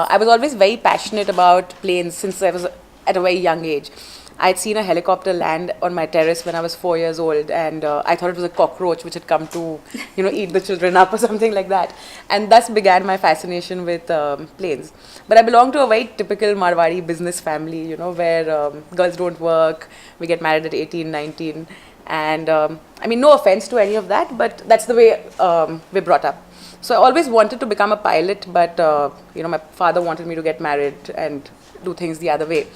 I was always very passionate about planes since I was at a very young age. I'd seen a helicopter land on my terrace when I was 4 years old, and I thought it was a cockroach which had come to, eat the children up or something like that. And thus began my fascination with planes. But I belong to a very typical Marwari business family, where girls don't work, we get married at 18, 19. And no offense to any of that, but that's the way we're brought up. So I always wanted to become a pilot, but my father wanted me to get married and do things the other way.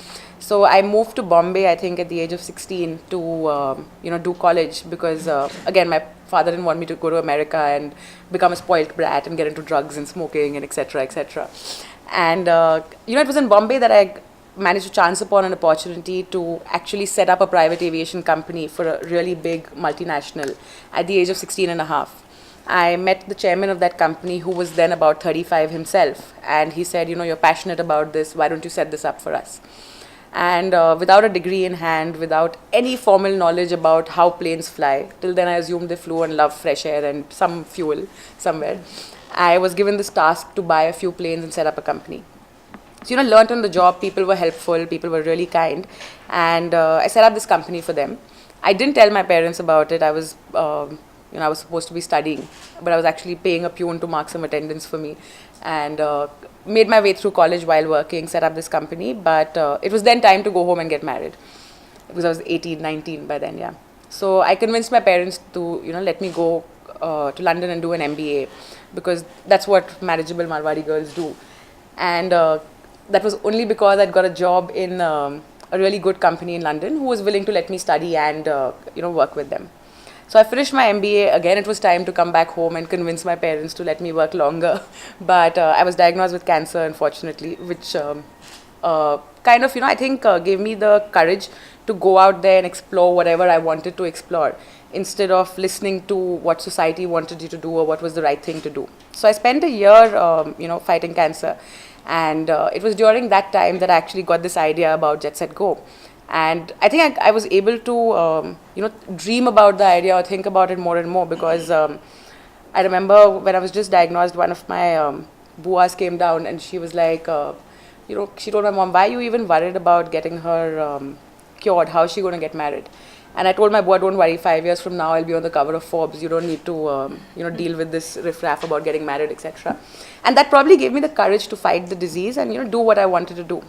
So I moved to Bombay, I think, at the age of 16 to do college because again, my father didn't want me to go to America and become a spoilt brat and get into drugs and smoking and etc. etc. And it was in Bombay that I managed to chance upon an opportunity to actually set up a private aviation company for a really big multinational at the age of 16 and a half. I met the chairman of that company, who was then about 35 himself, and he said, you're passionate about this, why don't you set this up for us? And without a degree in hand, without any formal knowledge about how planes fly, till then I assumed they flew on love, fresh air and some fuel somewhere, I was given this task to buy a few planes and set up a company. So, learned on the job, people were helpful, people were really kind, and I set up this company for them. I didn't tell my parents about it. I was supposed to be studying, but I was actually paying a peon to mark some attendance for me, and made my way through college while working, set up this company, but it was then time to go home and get married, because I was 18, 19 by then, yeah. So I convinced my parents to, let me go to London and do an MBA, because that's what marriageable Marwari girls do. And that was only because I'd got a job in a really good company in London who was willing to let me study and, work with them. So I finished my MBA. Again, it was time to come back home and convince my parents to let me work longer. But I was diagnosed with cancer, unfortunately, which I think gave me the courage to go out there and explore whatever I wanted to explore, instead of listening to what society wanted you to do or what was the right thing to do. So I spent a year, fighting cancer. And it was during that time that I actually got this idea about JetsetGo. And I think I was able to, dream about the idea or think about it more and more, because I remember when I was just diagnosed, one of my buas came down and she was like, she told my mom, why are you even worried about getting her cured? How is she going to get married? And I told my boy, don't worry, 5 years from now I'll be on the cover of Forbes. You don't need to, deal with this riffraff about getting married, etc. And that probably gave me the courage to fight the disease and, do what I wanted to do.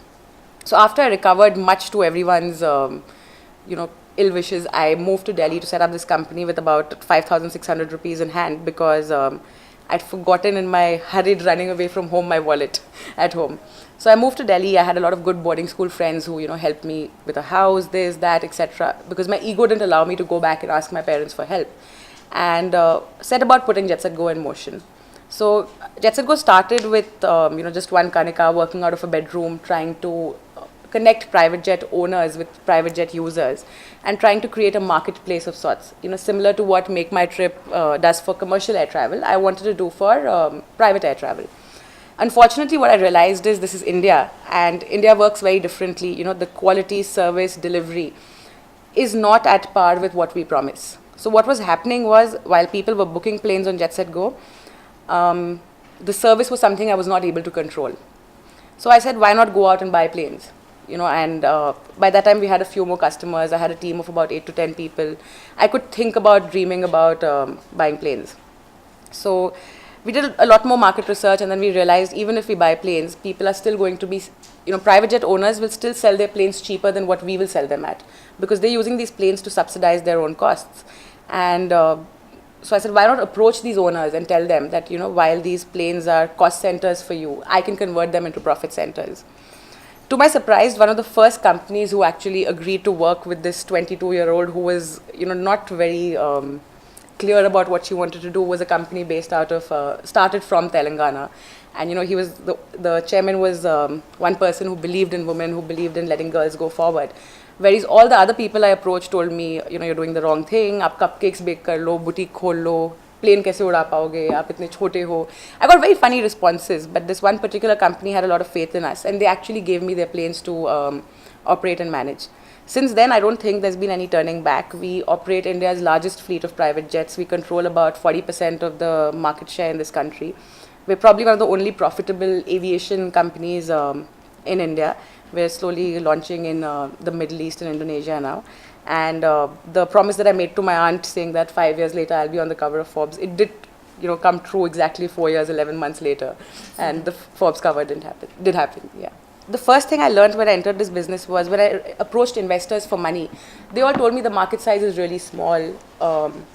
So after I recovered, much to everyone's, ill wishes, I moved to Delhi to set up this company with about 5,600 rupees in hand, because I'd forgotten in my hurried running away from home my wallet at home. So I moved to Delhi. I had a lot of good boarding school friends who, helped me with a house, this, that, etc. Because my ego didn't allow me to go back and ask my parents for help. And set about putting JetsetGo in motion. So JetsetGo started with, just one Kanika working out of a bedroom, trying to connect private jet owners with private jet users, and trying to create a marketplace of sorts, similar to what Make My Trip does for commercial air travel. I wanted to do for private air travel. Unfortunately, what I realized is this is India, and India works very differently. The quality, service, delivery is not at par with what we promise. So what was happening was, while people were booking planes on JetsetGo, the service was something I was not able to control. So I said, why not go out and buy planes? And by that time we had a few more customers. I had a team of about 8 to 10 people. I could think about dreaming about buying planes. So we did a lot more market research, and then we realized even if we buy planes, people are still going to be, private jet owners will still sell their planes cheaper than what we will sell them at, because they're using these planes to subsidize their own costs. And so I said, why not approach these owners and tell them that, while these planes are cost centers for you, I can convert them into profit centers. To my surprise, one of the first companies who actually agreed to work with this 22-year-old who was, not very clear about what she wanted to do was a company based out of, started from Telangana. And, he was, the chairman was one person who believed in women, who believed in letting girls go forward. Whereas all the other people I approached told me, you're doing the wrong thing, aap cupcakes bake kar lo, boutique khol lo, plane kaise uda paoge, aap itne chote ho. I got very funny responses, but this one particular company had a lot of faith in us, and they actually gave me their planes to operate and manage. Since then, I don't think there's been any turning back. We operate India's largest fleet of private jets. We control about 40% of the market share in this country. We're probably one of the only profitable aviation companies in India. We're slowly launching in the Middle East and Indonesia now. And the promise that I made to my aunt, saying that 5 years later I'll be on the cover of Forbes, it did, come true exactly 4 years, 11 months later. And the Forbes cover did happen, yeah. The first thing I learned when I entered this business was when I approached investors for money. They all told me the market size is really small,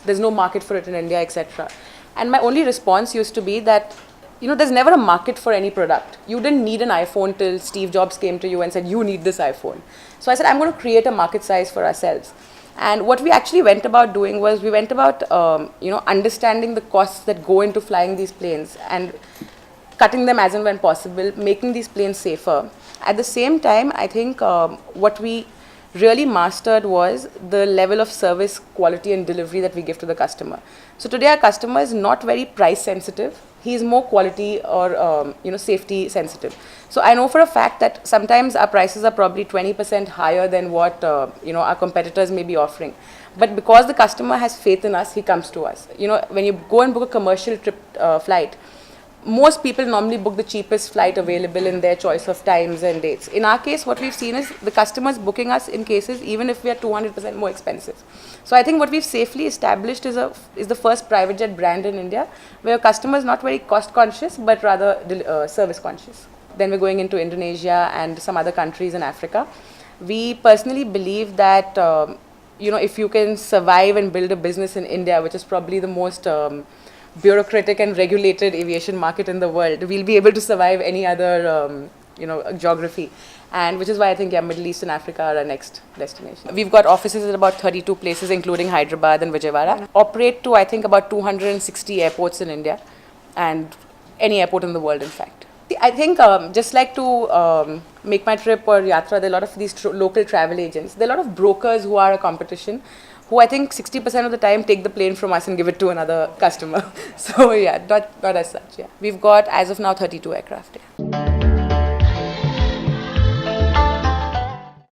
there's no market for it in India, etc. And my only response used to be that, there's never a market for any product. You didn't need an iPhone till Steve Jobs came to you and said, you need this iPhone. So I said, I'm going to create a market size for ourselves. And what we actually went about doing was we went about, understanding the costs that go into flying these planes and cutting them as and when possible, making these planes safer. At the same time, I think what we really mastered was the level of service, quality and delivery that we give to the customer. So today our customer is not very price sensitive. He is more quality or safety sensitive. So I know for a fact that sometimes our prices are probably 20% higher than what our competitors may be offering. But because the customer has faith in us, he comes to us. When you go and book a commercial trip flight, most people normally book the cheapest flight available in their choice of times and dates. In our case, what we've seen is the customers booking us in cases even if we are 200% more expensive. So I think what we've safely established is the first private jet brand in India where a customer is not very cost conscious but rather service conscious. Then we're going into Indonesia and some other countries in Africa. We personally believe that if you can survive and build a business in India, which is probably the most bureaucratic and regulated aviation market in the world, we'll be able to survive any other geography, and which is why I think Middle East and Africa are our next destination. We've got offices at about 32 places including Hyderabad and Vijayawada. Operate to I think about 260 airports in India and any airport in the world in fact. I think just like to make my trip or yatra, there are a lot of these local travel agents. There are a lot of brokers who are a competition, who I think 60% of the time take the plane from us and give it to another customer. So yeah, not as such. Yeah, we've got as of now 32 aircraft. Yeah.